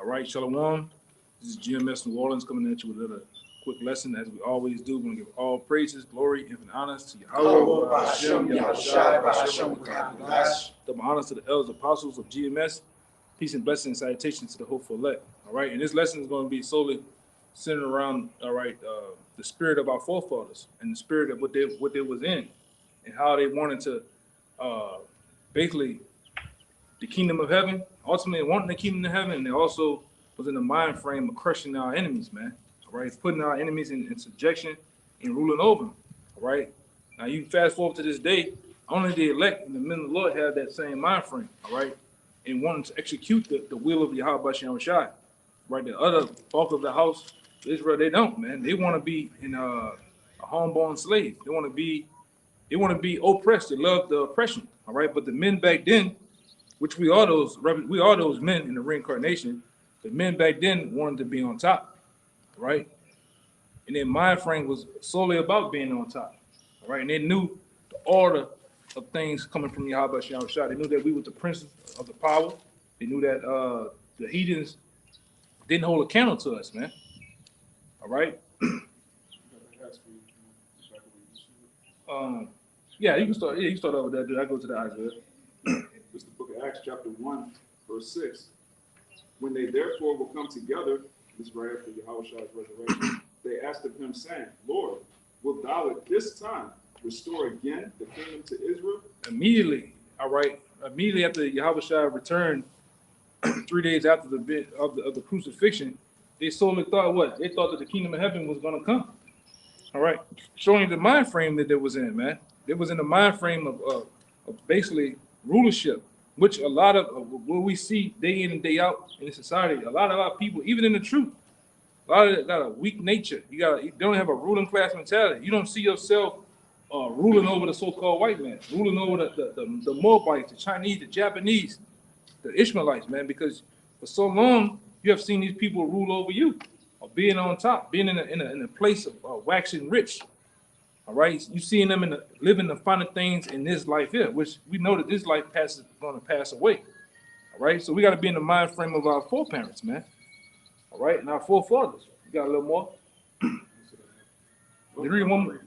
All right, Shalom. This is GMS New Orleans coming at you with another quick lesson. As we always do, we're going to give all praises, glory, infinite honors to Yahweh, Hashem, double honors to the elders apostles of GMS. Peace and blessings and salutations to the hopeful elect. All right, and this lesson is going to be solely centered around, all right, the spirit of our forefathers and the spirit of what they was in and how they wanted to basically the kingdom of heaven, ultimately wanting the kingdom of heaven, and they also was in the mind frame of crushing our enemies, man. All right, putting our enemies in subjection and ruling over them. All right. Now you fast forward to this day, only the elect and the men of the Lord have that same mind frame. All right, and wanting to execute the will of Yahweh Shem Shai. Right, the other bulk of the house of Israel, they don't, man. They want to be in a homeborn slave. They want to be oppressed. They love the oppression. All right, but the men back then, which we are those men in the reincarnation. The men back then wanted to be on top, right? And their mind frame was solely about being on top, all right? And they knew the order of things coming from Yahweh Shem Shai. They knew that we were the princes of the power. They knew that the heathens didn't hold a candle to us, man. All right. Yeah, you can start. Yeah, you can start over there. Dude. I go to the Isaiah. It's the book of Acts, chapter 1, verse 6. When they therefore will come together, this is right after Yahushua's resurrection, they asked of him, saying, Lord, wilt thou at this time restore again the kingdom to Israel? Immediately, all right. Immediately after Yahushua returned, 3 days after the bit of the crucifixion, they solely thought what? They thought that the kingdom of heaven was going to come. All right, showing the mind frame that they was in, man. They was in the mind frame of basically rulership, which a lot of what we see day in and day out in society, a lot of our people, even in the truth, a lot of them got a weak nature. You don't have a ruling class mentality. You don't see yourself ruling over the so-called white man, ruling over the Moabites, the Chinese, the Japanese, the Ishmaelites, man, because for so long you have seen these people rule over you, or being on top, being in a place of waxing rich. All right, you seeing them living the finer things in this life here, which we know that this life is going to pass away. All right, so we got to be in the mind frame of our foreparents, man. All right, and our forefathers. You got a little more? Read one more.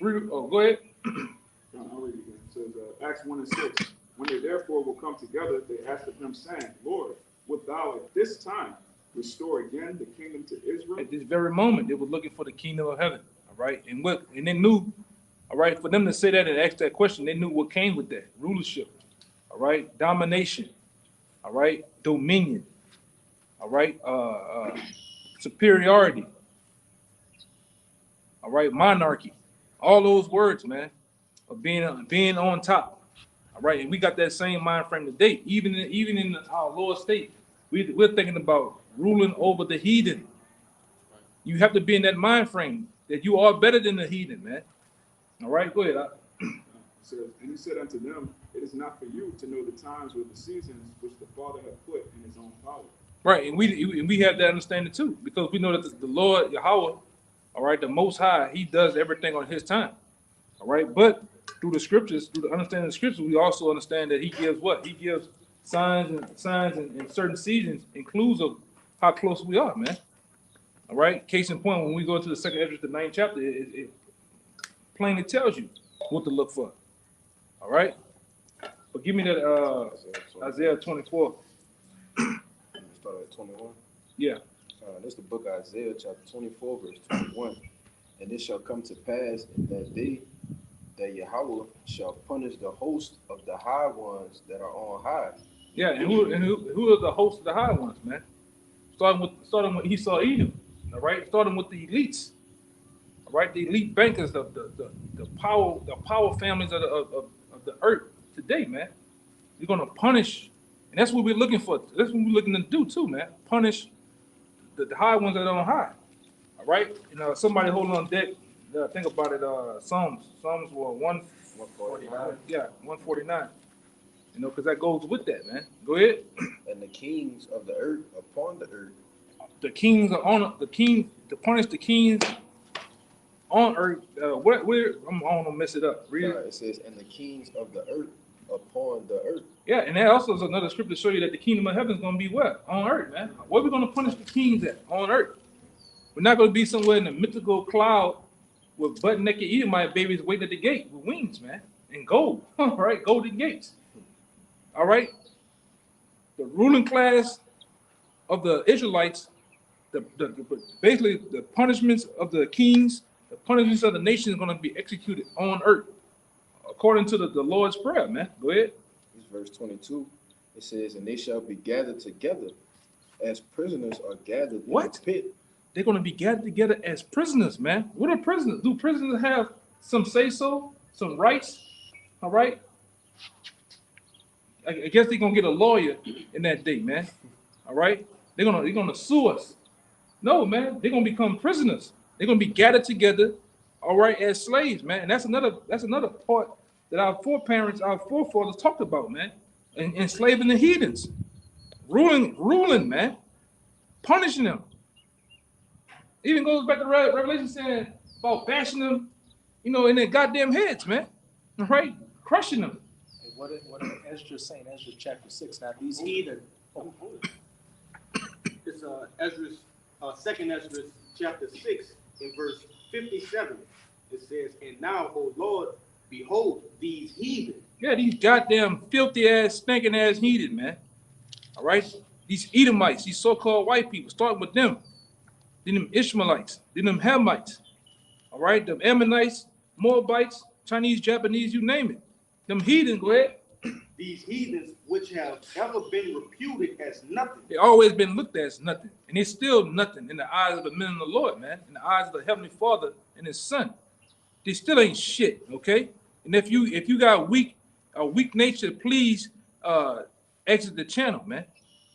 Go ahead. I'll read it again. It says, Acts 1 and 6. When they therefore will come together, they asked of him, saying, Lord, wilt thou at this time restore again the kingdom to Israel? At this very moment, they were looking for the kingdom of heaven. All right, and they knew, all right, for them to say that and ask that question, they knew what came with that: rulership, all right, domination, all right, dominion, all right, superiority, all right, monarchy, all those words, man, of being on top, all right, and we got that same mind frame today. Even in our lower state, we're thinking about ruling over the heathen. You have to be in that mind frame that you are better than the heathen, man. All right, go ahead. It says, and he said unto them, it is not for you to know the times or the seasons which the Father hath put in his own power. Right, and we have that understanding too, because we know that the Lord Yahweh, all right, the Most High, He does everything on His time. All right, but through the scriptures, through the understanding of the scriptures, we also understand that He gives what? He gives signs and certain seasons, includes of how close we are, man. All right. Case in point, when we go to the second Esdras, the 9th chapter, it plainly tells you what to look for. All right. But give me that Isaiah 24. Start at 21. Yeah. This is the book of Isaiah, chapter 24, verse 21. And it shall come to pass in that day that Yahweh shall punish the host of the high ones that are on high. Yeah, and who are the hosts of the high ones, man? Starting with Esau Edom. All right, starting with the elites, all right, the elite bankers, the power families of the earth today, man. You're gonna punish, and that's what we're looking for. That's what we're looking to do too, man. Punish the high ones that are on high. All right, somebody holding on deck. Think about it. Psalms were 149. Yeah, 149. Because that goes with that, man. Go ahead. And the kings of the earth upon the earth. The kings are on the king to punish the kings on earth. I don't want to mess it up. Read it. It says, and the kings of the earth upon the earth. Yeah, and that also is another scripture to show you that the kingdom of heaven is going to be what? On earth, man. Where are we going to punish the kings at? On earth. We're not going to be somewhere in a mythical cloud with butt-naked Edomite babies waiting at the gate with wings, man, and gold. All right, golden gates. All right. The ruling class of the Israelites, basically the punishments of the kings, the punishments of the nation is going to be executed on earth, according to the Lord's prayer, man. Go ahead. It's verse 22. It says, and they shall be gathered together as prisoners are gathered in What? the pit. They're going to be gathered together as prisoners, man. What are prisoners? Do prisoners have some say-so, some rights? All right. I guess they're going to get a lawyer in that day, man. All right. They're gonna sue us. No, man. They're going to become prisoners. They're going to be gathered together, all right, as slaves, man. And that's another part that our forefathers talked about, man. Enslaving the heathens, ruling, man, punishing them. Even goes back to Revelation saying about bashing them, in their goddamn heads, man. All right, crushing them. Hey, what did Ezra saying? Ezra chapter 6. Now these heathen. It's Ezra's, 2nd Ezra chapter 6 in verse 57. It says, and now, O Lord, behold these heathen. Yeah, these goddamn filthy ass, stinking ass heathen, man. All right, these Edomites, these so-called white people, starting with them. Then them Ishmaelites, then them Hamites, all right, them Ammonites, Moabites, Chinese, Japanese, you name it. Them heathen, go ahead. These heathens which have ever been reputed as nothing. They always been looked at as nothing, and it's still nothing in the eyes of the men of the Lord, man, in the eyes of the Heavenly Father and His Son. They still ain't shit, okay? And if you got a weak nature, please exit the channel, man,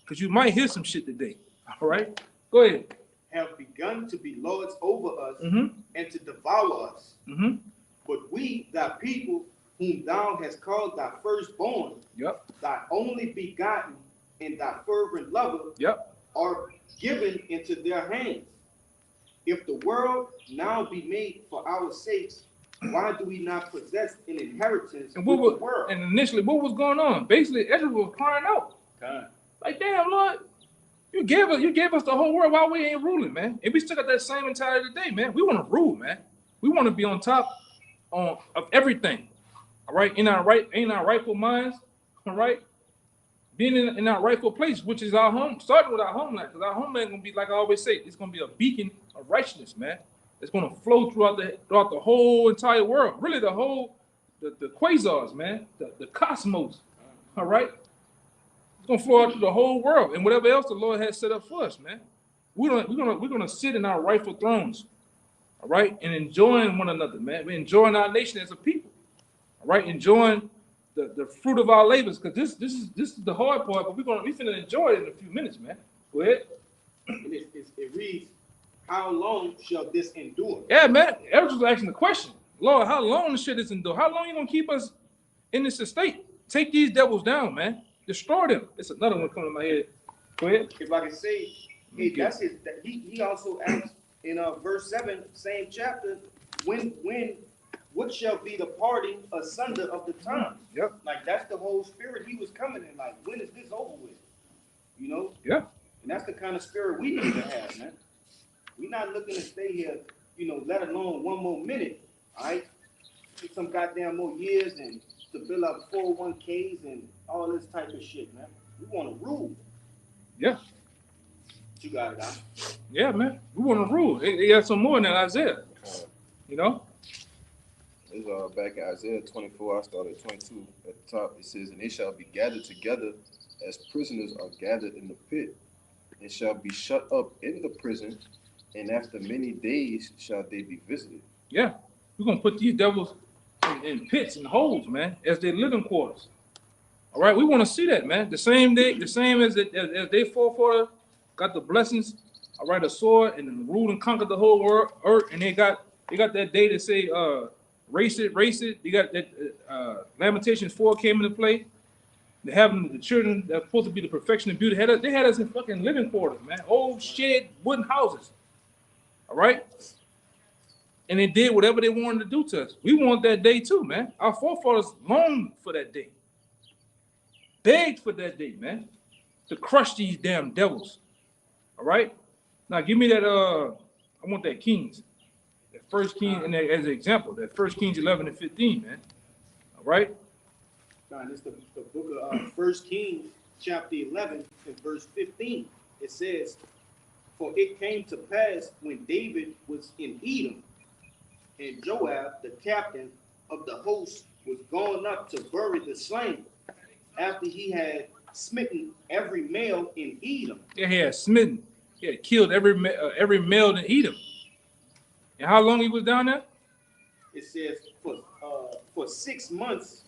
because you might hear some shit today. All right, go ahead. Have begun to be lords over us Mm-hmm. and to devour us. Mm-hmm. But we, thy people, whom thou hast called thy firstborn, Yep. thy only begotten, and thy fervent lover, Yep. are given into their hands. If the world now be made for our sakes, why do we not possess an inheritance And with the world? and initially, what was going on? Basically, Ezra was crying out, God. like, "Damn, Lord, you gave us the whole world. Why we ain't ruling, man? And we still got that same mentality today, man. We want to rule, man. We want to be on top of everything. All right, in our rightful minds. All right, being in our rightful place, which is our home, starting with our homeland, because our homeland gonna be, like I always say, it's gonna be a beacon of righteousness, man. It's gonna flow throughout the whole entire world, really the quasars, man, the cosmos. All right, it's gonna flow out through the whole world, and whatever else the Lord has set up for us, man. We're gonna sit in our rightful thrones, all right, and enjoying one another, man. We're enjoying our nation as a people, all right, enjoying the fruit of our labors, because this is the hard part, but we're finna enjoy it in a few minutes, man. Go ahead. And it reads, how long shall this endure? Yeah, man. Eric was asking the question, Lord, how long should this endure? How long you gonna keep us in this estate? Take these devils down, man. Destroy them. It's another one coming to my head. Go ahead. If I can say, hey, that's his. He also asked in verse 7, same chapter, what shall be the parting asunder of the times? Yep. Like that's the whole spirit he was coming in. Like, when is this over with? You know? Yeah. And that's the kind of spirit we need to have, man. We're not looking to stay here, let alone one more minute. All right? Get some goddamn more years and to build up 401ks and all this type of shit, man. We want to rule. Yeah. You got it, huh? Yeah, man. We want to rule. They got some more than Isaiah. You know? It's back in Isaiah 24, I started 22 at the top. It says, and they shall be gathered together as prisoners are gathered in the pit, and shall be shut up in the prison, and after many days shall they be visited. Yeah. We're going to put these devils in pits and holes, man, as their living quarters. All right? We want to see that, man. The same as they forefather got the blessings, all right, a sword, and ruled and conquered the whole world, earth, and they got that day to say, race it. You got that Lamentations 4 came into play. They having the children that's supposed to be the perfection and beauty. They had us in fucking living quarters, man. Old shed wooden houses. All right? And they did whatever they wanted to do to us. We want that day too, man. Our forefathers longed for that day. begged for that day, man, to crush these damn devils. All right? Now give me that, I want that Kings. That first King, and as an example, that first Kings 11 and 15, man. All right? Now, it's the book of 1 Kings, chapter 11, and verse 15. It says, "For it came to pass when David was in Edom, and Joab, the captain of the host, was gone up to bury the slain, after he had smitten every male in Edom." Yeah, he had smitten. He had killed every male in Edom. And how long he was down there? It says, for 6 months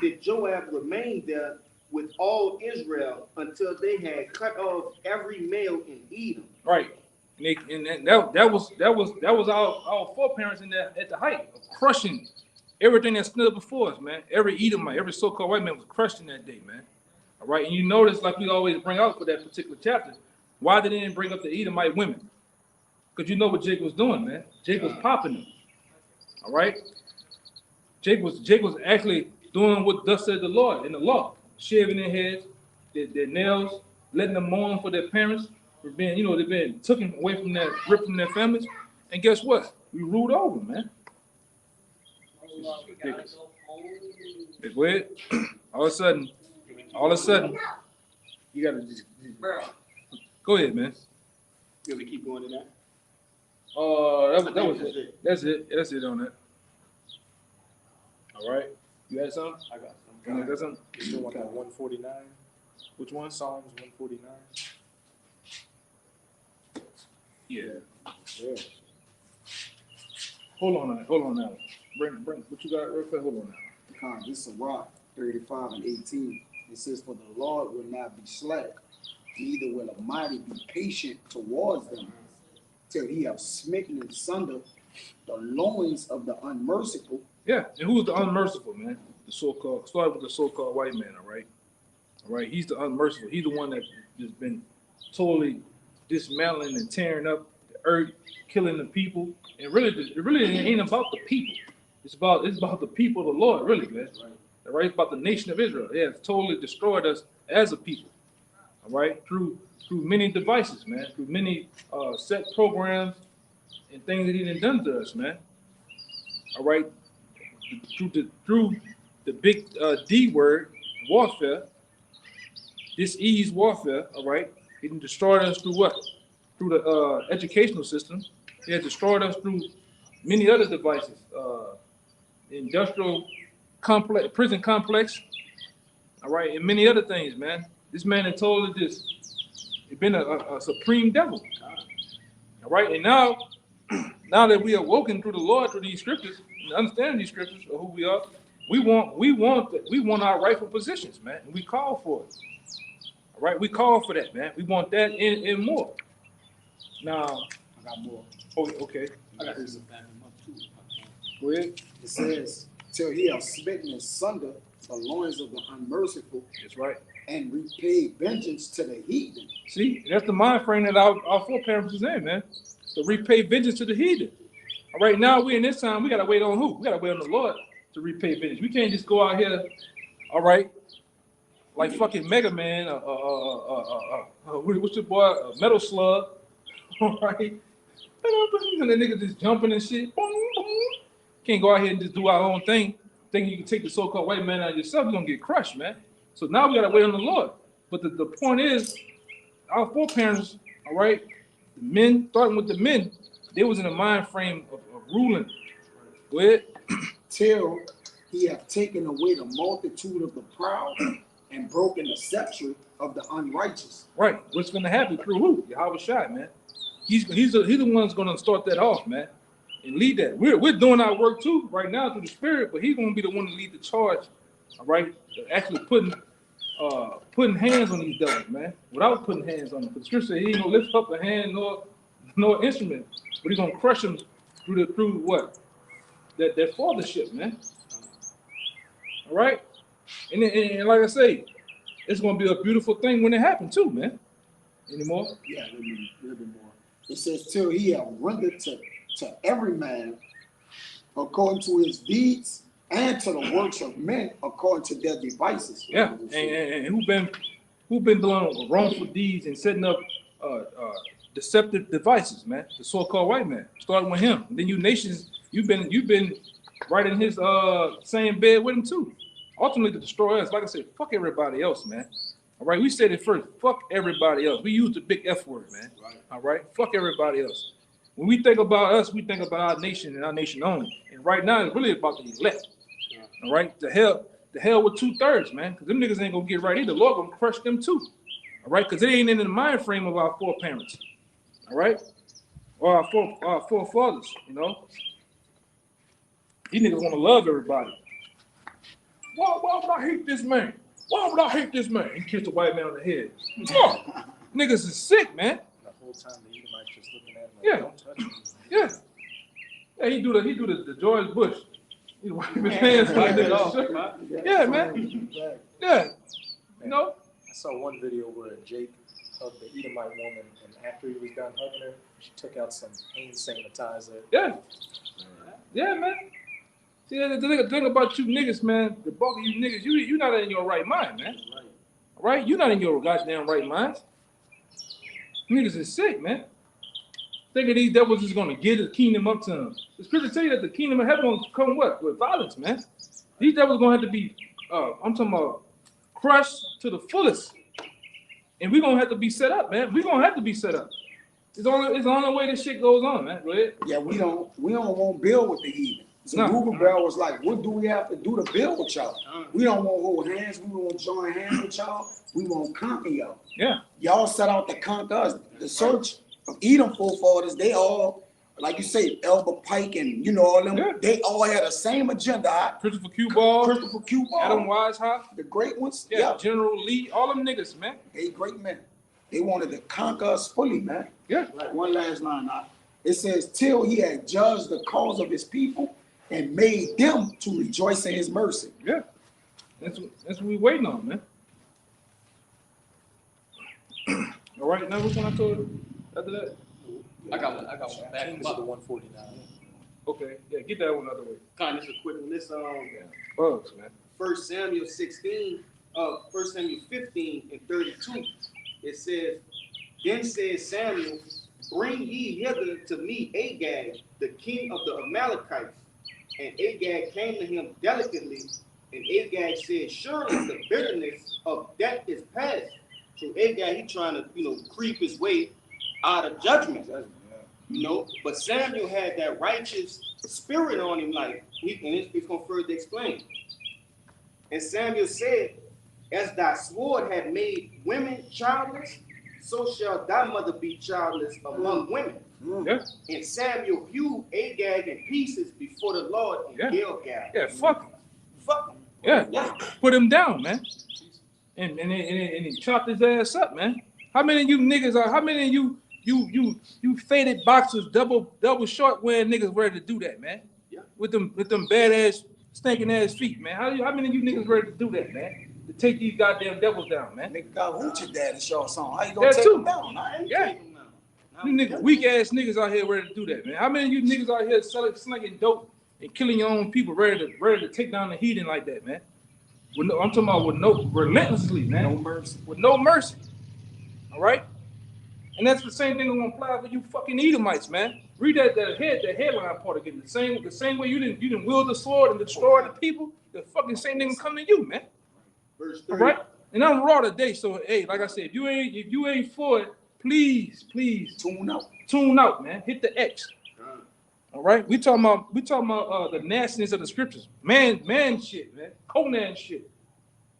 did Joab remain there with all Israel until they had cut off every male in Edom. Right. And that was our foreparents in that at the height of crushing everything that stood before us, man. Every Edomite, every so-called white man was crushed in that day, man. All right. And you notice, like we always bring out for that particular chapter, why they didn't bring up the Edomite women? Because you know what Jake was doing, man. Jake was popping them. All right. Jake was actually doing what thus said the Lord in the law, shaving their heads, their nails, letting them mourn for their parents for being, they've been taken away from ripped from their families. And guess what? We ruled over, man. It's weird. All of a sudden, you gotta just go ahead, man. You want to keep going to that? That was it. That's it on that. All right. You had something? I got some. You got something? You still want that 149? Which one? Psalms 149? Yeah. Yeah. Hold on now. Bring what you got real quick. Hold on now. This is Rock 35 and 18. It says, "For the Lord will not be slack, neither will a mighty be patient towards them, till he have smitten in sunder the loins of the unmerciful." Yeah, and who's the unmerciful, man? The so-called, started with the so-called white man, all right? All right, he's the unmerciful. He's the one that just been totally dismantling and tearing up the earth, killing the people. And really, it really ain't about the people. It's about the people of the Lord, really, man. All right, it's about the nation of Israel. It has totally destroyed us as a people. All right, through many devices, man, through many set programs and things that he done to us, man. All right, through the big D word, warfare, disease warfare. All right, he destroyed us through what? Through the educational system. He has destroyed us through many other devices, industrial complex, prison complex. All right, and many other things, man. This man had totally just been a supreme devil. All right, and now that we are woken through the Lord, through these scriptures, and understanding these scriptures of who we are, we want our rightful positions, man, and we call for it. All right, we call for that, man. We want that and more. Now, I got more. oh, okay, I got this back him up too. go ahead. It says, "Till he have smitten in sunder the loins of the unmerciful, That's right. and repaid vengeance to the heathen." See, that's the mind frame that our foreparents was in, man. To repay vengeance to the heathen. All right, now we in this time, we gotta wait on who? We gotta wait on the Lord to repay vengeance. We can't just go out here, all right, like fucking Mega Man, what's your boy, Metal Slug, all right? And the nigga just jumping and shit. Boom, boom. Can't go out here and just do our own thing, thinking you can take the so-called white man out of yourself, you're gonna get crushed, man. So now we gotta wait on the Lord. But the point is, our foreparents, all right, the men, starting with the men, they was in a mind frame of ruling. Go ahead. "Till he have taken away the multitude of the proud, and broken the scepter of the unrighteous." Right. What's gonna happen through who? Yahweh Shai, man. He's the one that's gonna start that off, man, and lead that. We're doing our work too right now through the Spirit, but he's gonna be the one to lead the charge. All right, actually putting hands on these devils, man, without putting hands on them. Because the Scripture says he ain't gonna lift up a hand nor instrument, but he's gonna crush them through what? That fathership, man. All right, and like I say, it's gonna be a beautiful thing when it happens too, man. Anymore? Yeah, a little bit more. It says, "Till he have rendered to every man according to his deeds and to the works of men according to their devices. Yeah, and who been doing wrongful deeds and setting up deceptive devices, man? The so-called white man, starting with him. And then you nations, you've been right in his same bed with him too. Ultimately to destroy us. Like I said, fuck everybody else, man. All right, we said it first. Fuck everybody else. We use the big F word, man. All right, fuck everybody else. When we think about us, we think about our nation and our nation only. And right now, it's really about the elect. All right, the hell with 2/3, man. Because them niggas ain't gonna get right either. The Lord gonna crush them too. All right, because it ain't in the mind frame of our foreparents. All right, or our forefathers. You know, these niggas want to love everybody. Why would I hate this man? Why would I hate this man? He kissed a white man on the head. Oh, niggas is sick, man. The whole time the Edomites just looking at him like, Yeah. don't touch me. Yeah. Yeah, he do the George Bush. He wipe his hands like that. Yeah, man. Yeah. You know? I saw one video where Jake hugged the Edomite woman, and after he was done hugging her, she took out some hand sanitizer. Yeah. Yeah, man. See, the thing about you niggas, man, the bulk of you niggas, you not in your right mind, man. Right. All right? You're not in your goddamn right mind. Niggas is sick, man. Thinking these devils is gonna give the kingdom up to them. The scripture tell you that the kingdom of heaven gonna come what? With violence, man. These devils gonna have to be, I'm talking about crushed to the fullest. And we're gonna have to be set up, man. We're gonna have to be set up. It's the only way this shit goes on, man. Go ahead. Yeah, we don't want to build with the heathen. So No. Rubel was like, what do we have to do to build with y'all? We don't want to hold hands. We won't join hands with y'all. We won't conquer y'all. Yeah. Y'all set out to conquer us. The search of Edom forefathers, they all, like you say, Elba Pike and you know all them, Yeah. they all had the same agenda. Christopher Q Ball, Christopher Q. Ball, Adam Weishaupt, the great ones, yeah, General Lee, all them niggas, man. they great men. They wanted to conquer us fully, man. Yeah. Like one last line. It says, till he had judged the cause of his people and made them to rejoice in his mercy. Yeah. That's what we waiting on, man. All right, now which one I told you after that? I got one. Back Kings of the 149. Okay, yeah, get that one out of the way. Kind of just a quick one. This Bugs, man. 1 Samuel 16, 1 Samuel 15 and 32. It says, then said Samuel, bring ye hither to me Agag, the king of the Amalekites. And Agag came to him delicately, and Agag said, surely the bitterness of death is past. So Agag, he trying to, creep his way out of judgment. But Samuel had that righteous spirit on him, and it's going to further explain. And Samuel said, as thy sword had made women childless, so shall thy mother be childless among women. Yeah. And Samuel hewed Agag in pieces before the Lord in Gilgal. Yeah, fuck him. Fuck him. Yeah. Put him down, man. And he chopped his ass up, man. How many of you niggas are? How many of you faded boxers, double short wearing niggas ready to do that, man? Yeah. With them badass stinking ass feet, man. How many of you niggas ready to do that, man? To take these goddamn devils down, man. Nigga got hoochie daddy show song. How you gonna That take too. them down? I ain't Yeah. You niggas, weak ass niggas out here ready to do that, man. How many of you niggas out here slinging dope and killing your own people, ready to take down the heathen like that, man? I'm talking about relentlessly, man. No mercy. With no mercy. All right? And that's the same thing that's gonna apply for you fucking Edomites, man. Read that headline part again. The same way you didn't wield the sword and destroy the people, the fucking same thing will come to you, man. Verse All 3. right? And I'm raw today, so hey, like I said, if you ain't for it, please tune out, man. Hit the X. All right, we talking about the nastiness of the scriptures, man shit, man, Conan shit.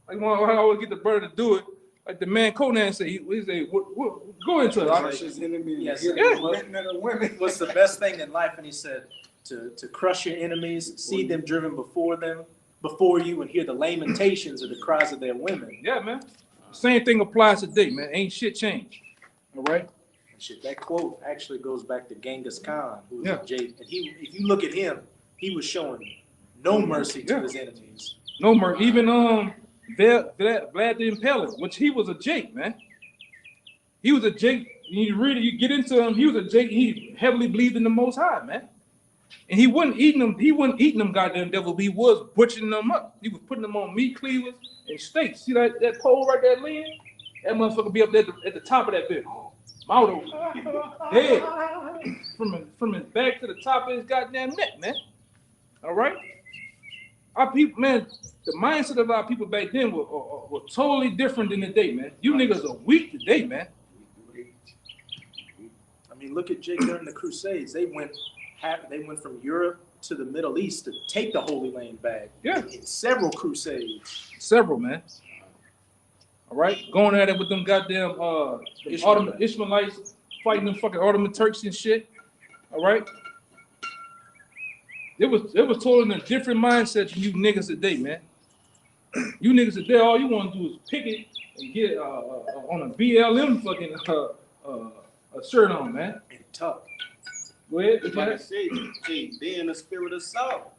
Like when I always get the brother to do it, like the man Conan say, he say, go into it. Crush his enemy. Yes. Women. What's the best thing in life? And he said, to crush your enemies, see them driven before you, and hear the lamentations of the cries of their women. Yeah, man. Same thing applies today, man. Ain't shit changed. All right. Shit, that quote actually goes back to Genghis Khan, who was Yeah. a Jake. And if you look at him, he was showing no mercy to his enemies. No mercy. Even Vlad the Impaler, which he was a Jake, man. He was a Jake. You read it, you get into him. He was a Jake. He heavily believed in the Most High, man. And he wasn't eating them. He wasn't eating them goddamn devil. He was butchering them up. He was putting them on meat cleavers and steaks. See that pole right there, Lynn? That motherfucker be up there at the top of that bit. Mouth open, head from his back to the top of his goddamn neck, man. All right. Our people, man. The mindset of our people back then were totally different than today, man. You niggas are weak today, man. I mean, look at Jake during the Crusades. They went from Europe to the Middle East to take the Holy Land back. Yeah. In several crusades. Several, man. All right, going at it with them goddamn Ishmaelites fighting them fucking Ottoman Turks and shit. All right. It was totally in a different mindset than you niggas today, man. You niggas today, all you want to do is pick it and get on a BLM fucking a shirt on, man. And tough. Go ahead. Like I say, they in the spirit of Saul.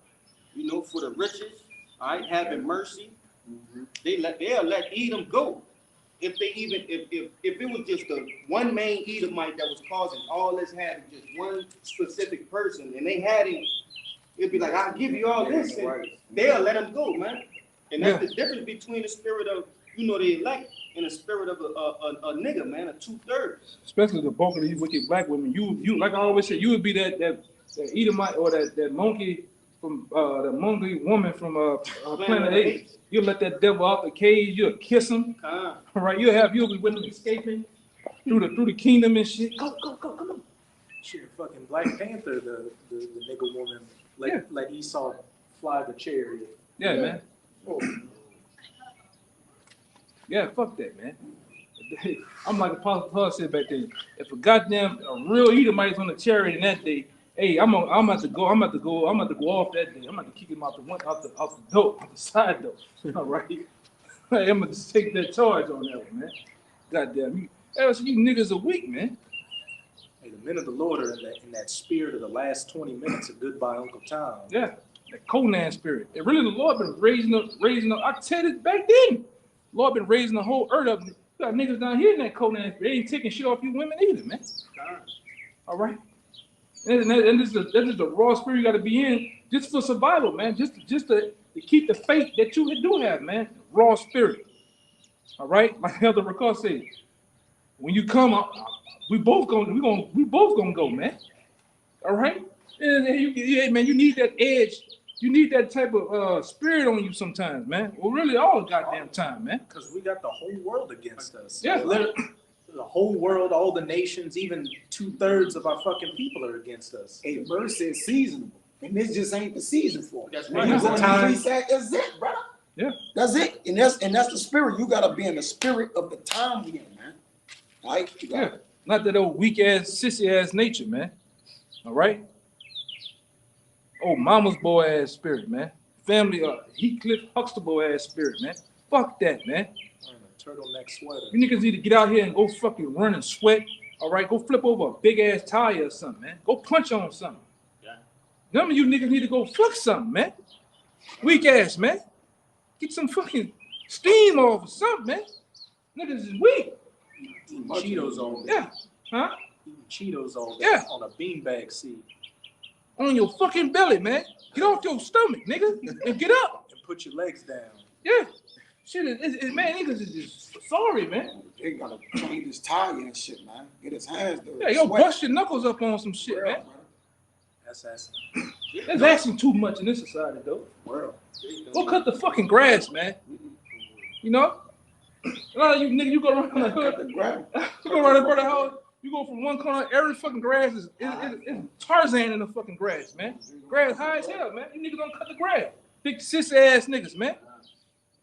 You know, for the riches, all right, having mercy. They'll let Edom go. If it was just a one main Edomite that was causing all this havoc, just one specific person, and they had him, it'd be like, I'll give you all this, and they'll let him go, man. And that's the difference between the spirit of, the elect and the spirit of a nigga, man, a 2/3. Especially the bulk of these wicked black women. You like I always say, you would be that Edomite or that monkey from the monkey woman from Planet 8. You'll let that devil out the cage. You'll kiss him. Right? You'll be with him escaping through the kingdom and shit. Go, come on. Shit, fucking Black Panther, the nigga woman, let Esau fly the chariot. Yeah, man. Yeah, fuck that, man. I'm like Apostle Paul said back then. If a real Edomite is on the chariot in that day, hey, I'm about to go off that day. I'm about to kick him out the side door. All right. I'm gonna just take that charge on that one, man. Goddamn you. You niggas are weak, man. Hey, the men of the Lord are in that spirit of the last 20 minutes of Goodbye Uncle Tom. Yeah, that Conan spirit. And really the Lord been raising up. I tell you back then. Lord been raising the whole earth up. You got niggas down here in that Conan spirit. They ain't taking shit off you women either, man. All right. And this is the raw spirit you got to be in just for survival, man. Just to keep the faith that you do have, man. Raw spirit. All right, like Elder Raquel said, when you come up, we both gonna go, man. All right, and man, you need that edge. You need that type of spirit on you sometimes, man. Well, really, all the goddamn time, man. Because we got the whole world against us. Yeah. The whole world, all the nations, even 2/3 of our fucking people are against us. A verse is seasonable, and this just ain't the season for it. That's When right. you go It's to a time. reset, that's it, brother. Yeah. That's it, and that's the spirit. You gotta be in the spirit of the time we in, man. All right? Yeah, not that old weak ass, sissy ass nature, man. All right. Oh, mama's boy ass spirit, man. Family, Heathcliff Huxtable ass spirit, man. Fuck that, man. Wearing a turtleneck sweater. You niggas need to get out here and go fucking run and sweat. All right, go flip over a big ass tire or something, man. Go punch on something. Yeah. None of you niggas need to go fuck something, man. Weak ass, man. Get some fucking steam off or something, man. Niggas is weak. Eating Cheetos all day. Yeah. Huh? Eating Cheetos all day. Yeah. On a beanbag seat. On your fucking belly, man. Get off your stomach, nigga, and get up. And put your legs down. Yeah. Shit, man, niggas is just sorry, man. They gotta change his tire and shit, man. Get his hands dirty. Yeah, yo, Sweat. bust your knuckles up on some shit, World, man. brother. That's That's asking too much in this society, though. World. Go cut the fucking grass, man. You know? A lot of you niggas, you go around the Cut hood, the ground. you go around the brother house, you go from one corner, every fucking grass is Tarzan in the fucking grass, man. Grass high as hell, man. You niggas don't cut the grass. Big sis ass niggas, man.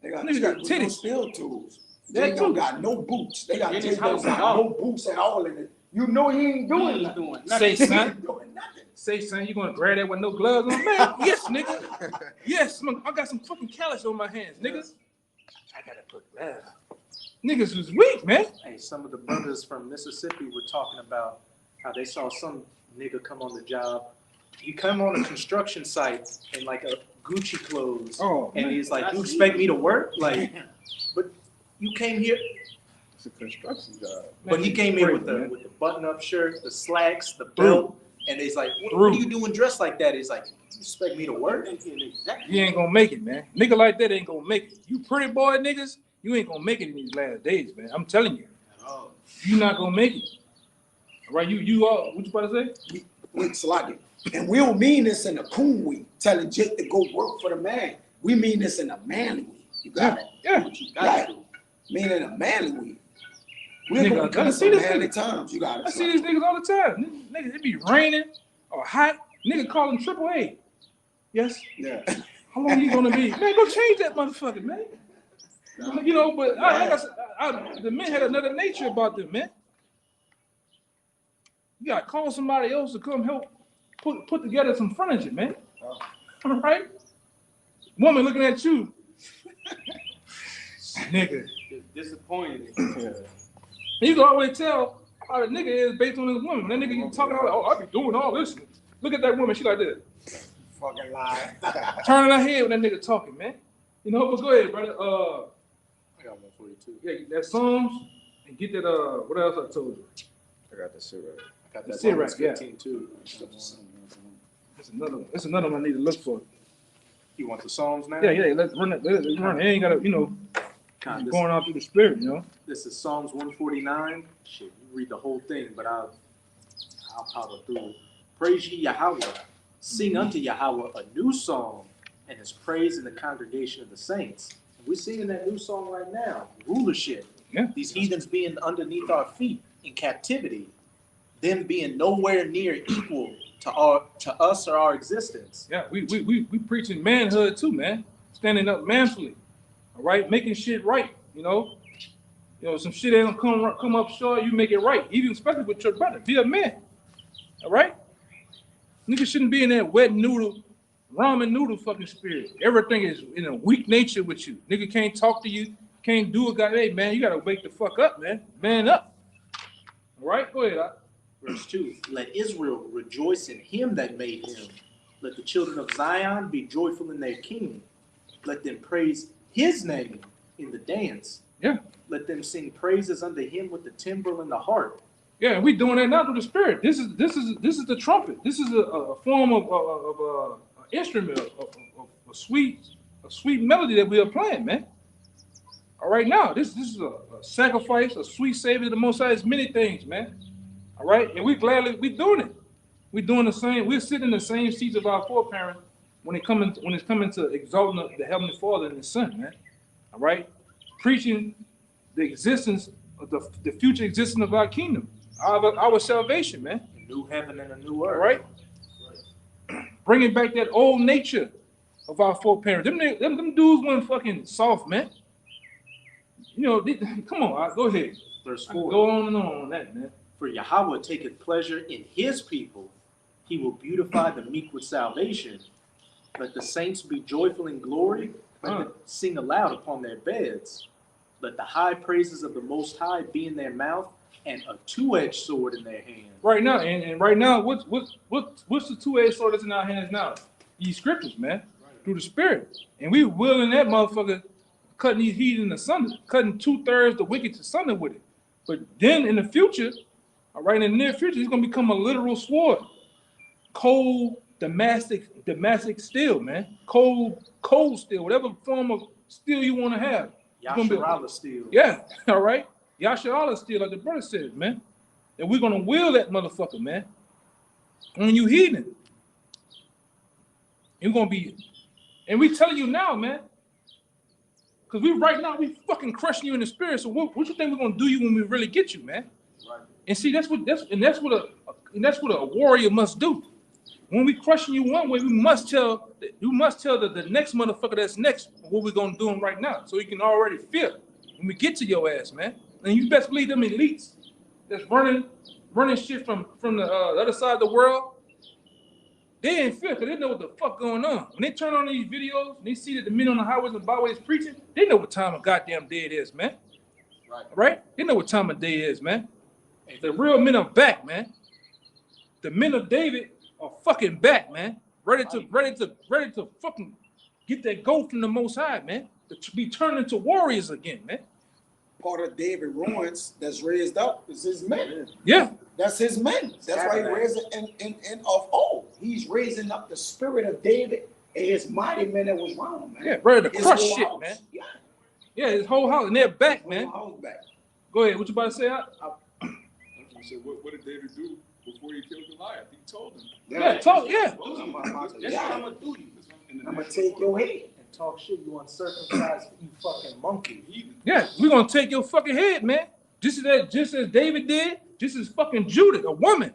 They got Niggas got titties. steel tools. That They don't too. got no boots. They got In his got house, no boots at all in it. You know he ain't doing nothing. Say, He son. ain't doing nothing. Say, son, you gonna grab that with no gloves on? Man, yes, nigga. Yes, man, I got some fucking callus on my hands, niggas. I gotta put gloves. Niggas was weak, man. Hey, some of the brothers from Mississippi were talking about how they saw some nigga come on the job. He come on a construction site in like a Gucci clothes. Oh, and man. he's like, you expect me to work? Like, but you came here. It's a construction job. But he came in with the man. button-up shirt, the slacks, the belt, And it's like, what are you doing dressed like that? It's like, you expect me to work? You ain't gonna make it, man. Nigga like that ain't gonna make it. You pretty boy niggas, you ain't gonna make it in these last days, man. I'm telling you. You not gonna make it. Right? You what you about to say? Wait, Salaki. And we don't mean this in a coon way, telling Jake to go work for the man. We mean this in a manly way. You got it. Yeah. You got it. Mean in a manly way. We're Nigga, gonna come some manly times. You got it. I see these niggas all the time. Niggas, it be raining or hot. Nigga call them AAA. Yes. Yeah. How long you gonna be? Man, go change that motherfucker, man. You know, but like I said, the men had another nature about them, man. You gotta call somebody else to come help put together some furniture, man. All right? Woman looking at you. Nigga. It's disappointing. You can always tell how the nigga is based on his woman. That nigga you talking about, oh, I be doing all this. Look at that woman, she like this. Fucking lie. Turning her head when that nigga talking, man. You know, but go ahead, brother. I got one for you too. Yeah, that Psalms and get that what else I told you? I got the Sirach. I got that Sirach, Romans yeah. 15 too. That's another one I need to look for. You want the Psalms now? Yeah, let's run it. Let's run it. Ain't gotta, you know, going out through the spirit, you know. This is Psalms 149. Shit, you read the whole thing, but I'll power through it. Praise ye Yahweh. Sing unto Yahweh a new song, and his praise in the congregation of the saints. We're singing that new song right now. Rulership. Yeah. These heathens being underneath our feet in captivity, them being nowhere near equal to us or our existence. Yeah, we preaching manhood too, man. Standing up manfully. All right, making shit right, you know. You know, some shit ain't gonna come up short, you make it right. Even especially with your brother. Be a man. All right? Nigga shouldn't be in that wet noodle, ramen noodle fucking spirit. Everything is in a weak nature with you. Nigga can't talk to you, can't do it. Hey, man, you gotta wake the fuck up, man. Man up. All right, go ahead. Verse 2, let Israel rejoice in him that made him. Let the children of Zion be joyful in their king. Let them praise his name in the dance. Yeah. Let them sing praises unto him with the timbrel and the harp. Yeah, and we doing that now through the spirit. This is the trumpet. This is a form of instrument, a sweet melody that we are playing, man. All right, now this is a sacrifice, a sweet savior to the Most High. It's many things, man. All right, and we doing it. We doing the same. We're sitting in the same seats of our foreparents when it's coming to exalting the Heavenly Father and the Son, man. All right, preaching the existence of the future existence of our kingdom. Our salvation, man. A new heaven and a new earth. All right? Bringing back that old nature of our foreparents. Them dudes weren't fucking soft, man. You know, come on, go ahead. Verse 4. Go on and on that, man. For Yahweh taketh pleasure in his people. He will beautify the meek with salvation. Let the saints be joyful in glory. Let them sing aloud upon their beds. Let the high praises of the Most High be in their mouth, and a two-edged sword in their hand. Right now, and right now, what's the two-edged sword that's in our hands now? These scriptures, man, through the Spirit, and we willing that motherfucker cutting these heathen asunder, cutting 2/3 the wicked asunder with it. But then in the future, all right, in the near future, it's gonna become a literal sword, cold Damascus steel, man, cold steel, whatever form of steel you want to have. Yasharallah steel. Yeah, all right. Yasharallah steel, like the brother said, man. And we're gonna wield that motherfucker, man. On you heathen. You're gonna be, and we telling you now, man. Cause right now we fucking crushing you in the spirit. So what you think we're gonna do you when we really get you, man? Right. And see, that's what a warrior must do. When we crushing you one way, you must tell the next motherfucker that's next what we're gonna do him right now. So you can already feel when we get to your ass, man. And you best believe them elites that's running shit from the other side of the world. They ain't fear because they know what the fuck going on. When they turn on these videos and they see that the men on the highways and byways preaching, they know what time of goddamn day it is, man. Right? They know what time of day it is, man. The real men are back, man. The men of David are fucking back, man. Ready to fucking get that gold from the Most High, man. To be turned into warriors again, man. Part of David ruins that's raised up is his men. Yeah. That's his men. That's why he raised it in of old. He's raising up the spirit of David and his mighty men that was round, man. Yeah, ready to His crush whole shit, house. man. Yeah. Yeah, his whole house, and they're back, His man. whole house back. Go ahead. What you about to say? You said, what did David do before he killed Goliath? He told him. Yeah, talk. Yeah. That's what I'm gonna do you. I'm gonna take your head. And talk shit, you uncircumcised, you fucking monkey. Yeah, we're gonna take your fucking head, man. Just as David did, just as fucking Judith, a woman.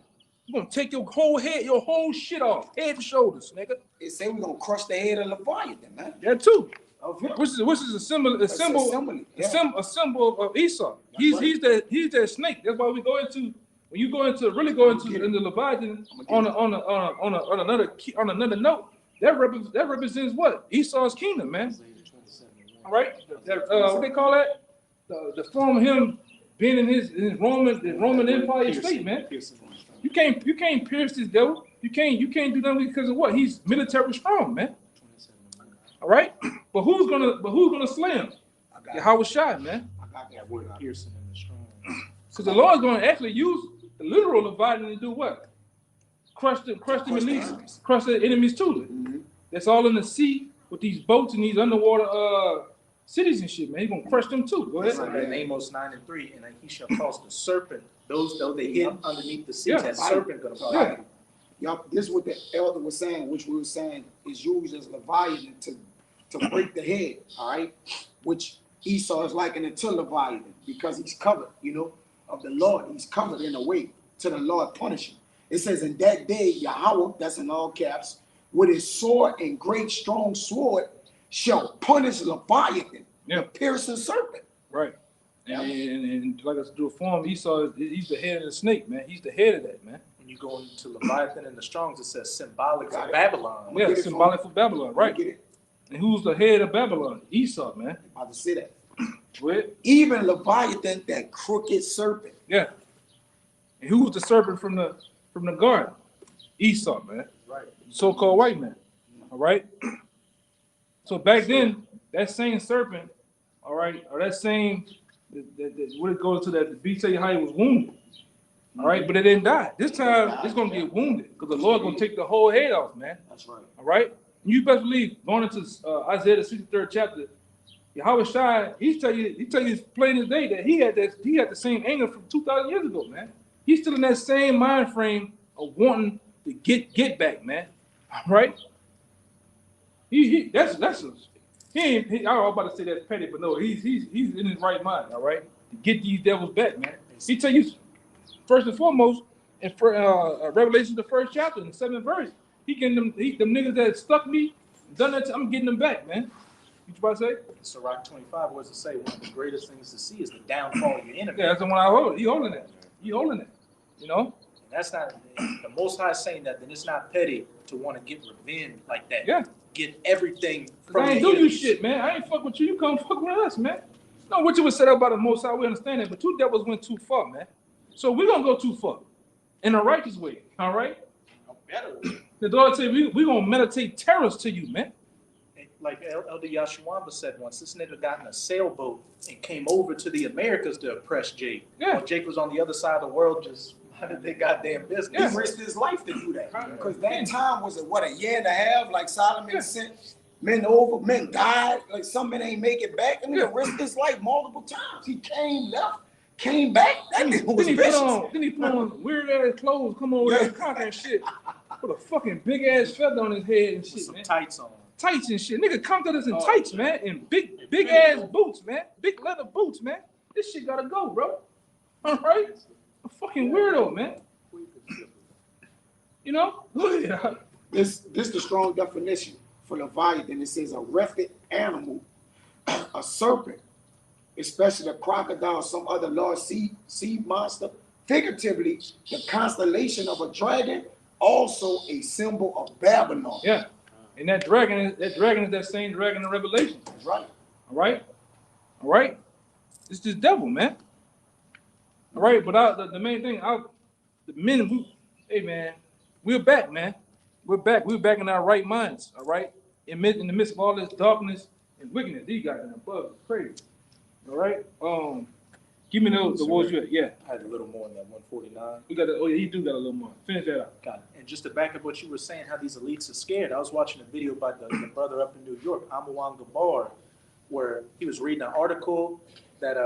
We're gonna take your whole head, your whole shit off, head and shoulders, nigga. They say we're gonna crush the head of Leviathan, man. That too. Of him. Which is a symbol, That's a symbol of Esau. That's He's that snake. That's why we go into when you go into the Leviathan on another note. That represents what? Esau's kingdom, man. All right. What they call that? The form of him being in his Roman Empire state, man. You can't pierce this devil. You can't do nothing because of what? He's military strong, man. All right. But who's gonna slay him? Yahweh Shai, man. I got that word. Piercing in the strong. So the Lord's gonna actually use the literal Leviathan to do what? Crush the enemies too. Mm-hmm. That's all in the sea with these boats and these underwater cities and shit, man. He's gonna crush them too. Go ahead. So in Amos 9:3, and he shall cause the serpent, those though they hid underneath the sea, Yeah. that serpent gonna fall. Yeah. Yup, this is what the elder was saying, which we were saying is used as Leviathan to break the head, all right? Which Esau is likened it to Leviathan because he's covered, of the Lord. He's covered in a way to the Lord punishing. It says, in that day, Yahweh, that's in all caps, with his sword and great strong sword, shall punish Leviathan, the piercing serpent. Right. And like I said, to a form, Esau, he's the head of the snake, man. He's the head of that, man. When you go into Leviathan and the Strongs, it says symbolic of Babylon. Yeah, symbolic for Babylon, right? Get it? And who's the head of Babylon? Esau, man. I'm about to say that. What? Even Leviathan, that crooked serpent. Yeah. And who's the serpent from the garden? Esau, man. Right. So-called white man. All right. So back then, that same serpent, all right, or that same would it go to that the beast tell you how he was wounded. All right, but it didn't die. This time it's gonna get wounded because the Lord gonna take the whole head off, man. That's right. All right. You best believe going into Isaiah the 63rd chapter, Yahweh Shai, he tell you plain as day that he had the same anger from 2,000 years ago, man. He's still in that same mind frame of wanting to get back, man. All right. He I was about to say that's petty, but no, he's in his right mind, all right, to get these devils back, man. He tell you first and foremost in Revelation the 1st chapter in the 7th verse, he getting them niggas that stuck me, done that. I'm getting them back, man. What you about to say? Sirach 25, what does it say? One of the greatest things to see is the downfall of your enemy. Yeah, that's the one I hold. He holding that. You know. And that's not the Most High saying that. Then it's not petty to want to get revenge like that. Yeah. Get everything from I ain't do you shit, man. I ain't fuck with you. You come fuck with us, man. No, what you was said about the Most High, we understand that, but two devils went too far, man. So we're gonna go too far in a righteous way, all right? A better way. The Lord said we gonna meditate terrors to you, man. Like Elder Yashuamba said once, this nigga got in a sailboat and came over to the Americas to oppress Jake. Yeah. While Jake was on the other side of the world just minding their goddamn business. He risked his life to do that. Because that time was a year and a half, like Solomon sent men over, men died, like some men ain't make it back. And he risked his life multiple times. He came back. That nigga was vicious. Then he put on weird ass clothes, come over there and conquer and shit. Put a fucking big ass feather on his head and shit, With some man. tights on. Tights and shit. Nigga conquered us in tights, man. And big ass boots, man. Big leather boots, man. This shit gotta go, bro. All right? A fucking weirdo, man. You know? Yeah. This the strong definition for Leviathan. It says a reptile animal, a serpent, especially a crocodile, some other large sea monster. Figuratively, the constellation of a dragon, also a symbol of Babylon. Yeah. And that dragon is that same dragon in Revelation. That's right. All right? All right? It's this devil, man. All right? But the main thing, the men, hey, man, we're back, man. We're back. We're back in our right minds, all right? In the midst of all this darkness and wickedness, these guys in the above is crazy. All right? Give me the words you had. Yeah. I had a little more than that 149. We got. Oh yeah, you do got a little more. Finish that out. Got it. And just to back up what you were saying, how these elites are scared, I was watching a video by the brother up in New York, Amawan Gabar, where he was reading an article that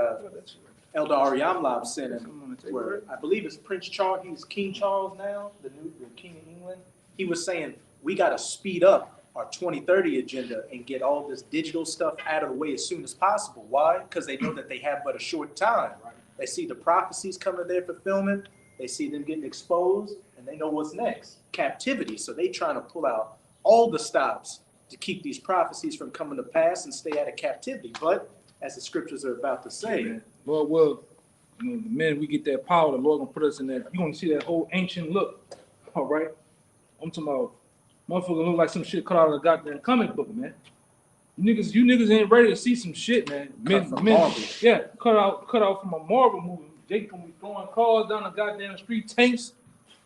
Elder Ariamlab sent him, where I believe it's Prince Charles, he's King Charles now, the King of England. He was saying, we got to speed up our 2030 agenda and get all this digital stuff out of the way as soon as possible. Why? Because they know that they have but a short time. They see the prophecies coming to their fulfillment. They see them getting exposed, and they know what's next. Captivity. So they trying to pull out all the stops to keep these prophecies from coming to pass and stay out of captivity. But as the scriptures are about to say, Lord will, you know, the minute we get that power, the Lord gonna put us in that. You gonna see that whole ancient look. All right. I'm talking about motherfucker look like some shit cut out of a goddamn comic book, man. You niggas ain't ready to see some shit, man. Yeah, cut out from a Marvel movie. They gonna be throwing cars down the goddamn street, tanks,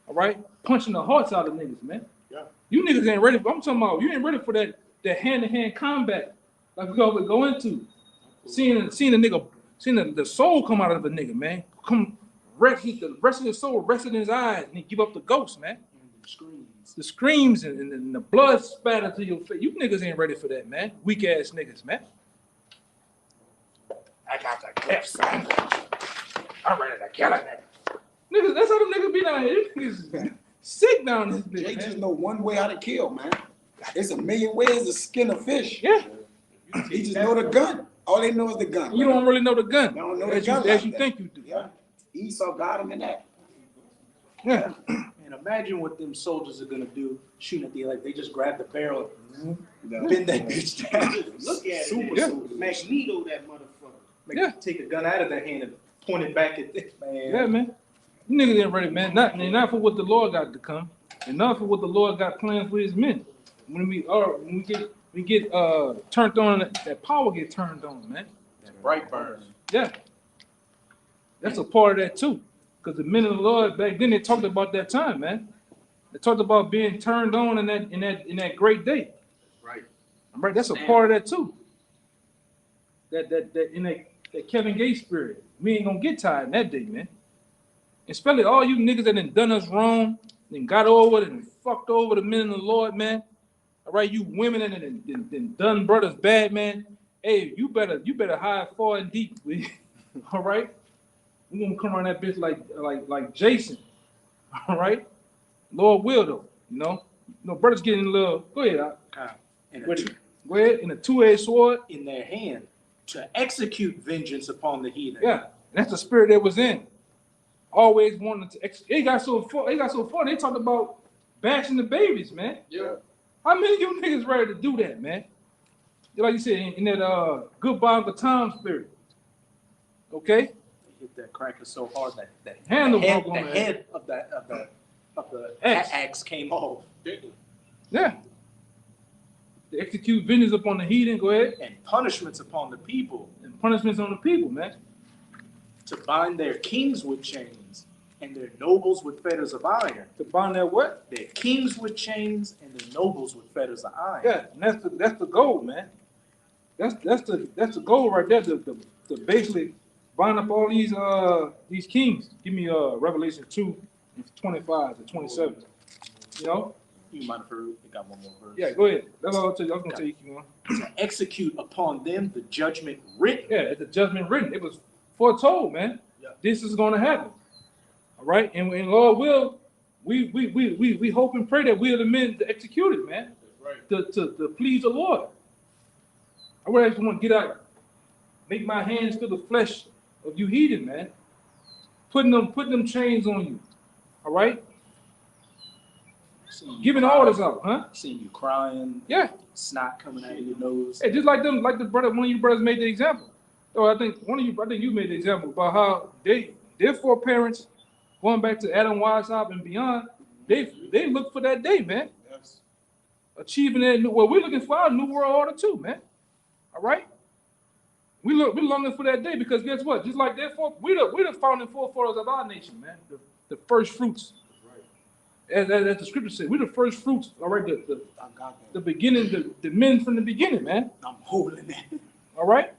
all right, punching the hearts out of niggas, man. Yeah. You niggas ain't ready. I'm talking about you ain't ready for that hand-to-hand combat like we always go into. Seeing the nigga, seeing the soul come out of the nigga, man. Come rest the rest of his soul resting in his eyes, and he give up the ghost, man. The screams and the blood spatter to your face. You niggas ain't ready for that, man. Weak ass niggas, man. I got the gifts. I'm ready to kill a nigga. Niggas, that's how them niggas be down here. Niggas sick down this bitch. They Man. just know one way how to kill, man. There's a million ways to skin a fish. Yeah. He just know the gun. All they know is the gun. You don't really know the gun. They don't know as the gun you, as like you that. think you do. Yeah. Esau got him in that. Yeah. and imagine what them soldiers are going to do shooting at the elect. They just grab the barrel and Yeah. bend that bitch down. Look at Super it. Yeah. soldier. Magneto, that motherfucker. Yeah. Take a gun out of their hand and point it back at this man. Yeah, man. You niggas ain't ready, man. Not for what the Lord got to come, and not for what the Lord got planned for His men. When we get turned on, that power get turned on, man. That bright burn. Yeah, that's a part of that too. Because the men of the Lord back then they talked about that time, man. They talked about being turned on in that great day. Right. Right. That's a part of that too. That in that Kevin Gates spirit, we ain't gonna get tired in that day, man. Especially all you niggas that done us wrong, then got over it and fucked over the men of the Lord, man. All right, you women and done brothers bad, man. Hey, you better hide far and deep. All right, we gonna come around that bitch like Jason. All right, Lord will though, you know. Brothers getting a little. Go ahead, And go ahead. In a two-edged sword. in their hand to execute vengeance upon the heathen. Yeah, and that's the spirit that was in. Always wanting to. It got so far. They talked about bashing the babies, man. Yeah. How many of you niggas ready to do that, man? Like you said, in that goodbye Uncle Tom spirit. Okay? They hit that cracker so hard that Handle the head, broke on the the head of the Axe. axe came off. Yeah. To execute vengeance upon the heathen, go ahead. And punishments upon the people, And punishments on the people, man. to bind their kings with chains and their nobles with fetters of iron. To bind that what? Their kings with chains and their nobles with fetters of iron. Yeah, and that's the goal, man. That's the goal right there. To basically bind up all these kings. Give me Revelation 2:25 to 27. You know? You might have heard, we got one more verse. Yeah, go ahead. That's all I'll tell you. I was gonna tell you, keep going. To execute upon them the judgment written. Yeah, it's the judgment written. It was foretold, man. Yeah. This is gonna happen. All right, and Lord will, we hope and pray that we are the men to execute it, man. Right. To please the Lord. I would actually want to get out, make my hands feel the flesh of you heathen, man. Putting them chains on you. All right? Giving orders out, huh? Seeing you crying, Yeah. snot coming out of your nose. Hey, just like them, like the brother, one of you brothers made the example. Oh, I think you made the example about how their foreparents, going back to Adam Weishaupt and beyond, they look for that day, man. Yes. Achieving that we're looking for our new world order too, man. All right? We're longing for that day because guess what? Just like we're the founding forefathers of our nation, man. The first fruits. As the scripture said, we're the first fruits, all right? I got that. The beginning, the men from the beginning, man. I'm holding that. All right?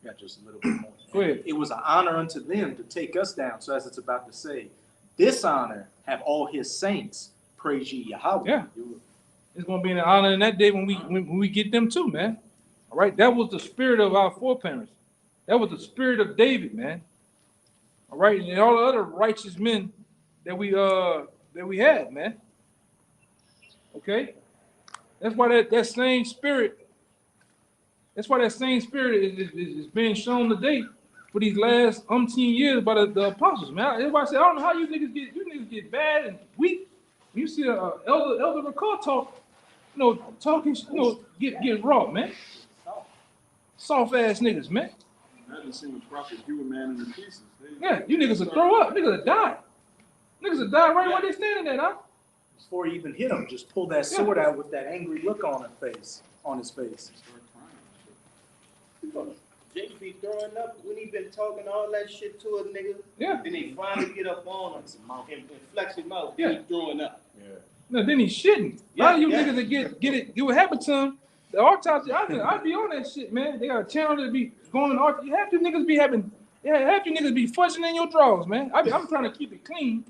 Got just a little bit more. Go ahead. It was an honor unto them to take us down. So as it's about to say, this honor have all his saints. Praise ye Yahweh. Yeah. It's gonna be an honor in that day when we get them too, man. All right. That was the spirit of our foreparents. That was the spirit of David, man. All right, and all the other righteous men that we had, man. Okay? That's why that same spirit, that's why that same spirit is being shown today for these last umpteen years by the apostles, man. Everybody say, I don't know how you niggas get bad and weak. When you see Elder McCall talk, talking, get raw, man. Soft ass niggas, man. I haven't seen the prophet Hugh man in the pieces. Yeah, you niggas will throw up. Niggas will die. Niggas will die right where they standing at, huh? Before he even hit him, just pull that sword out with that angry look on his face. Jake be throwing up when he been talking all that shit to a nigga. Yeah. Then he finally get up on him and flex him out. Yeah. He throwing up. Yeah. No, then he's shitting. A lot of you niggas that get what happened to him. The autopsy, I be on that shit, man. They got a channel that be going on autopsy. Half you niggas be fuzzing in your drawers, man. I'm trying to keep it clean.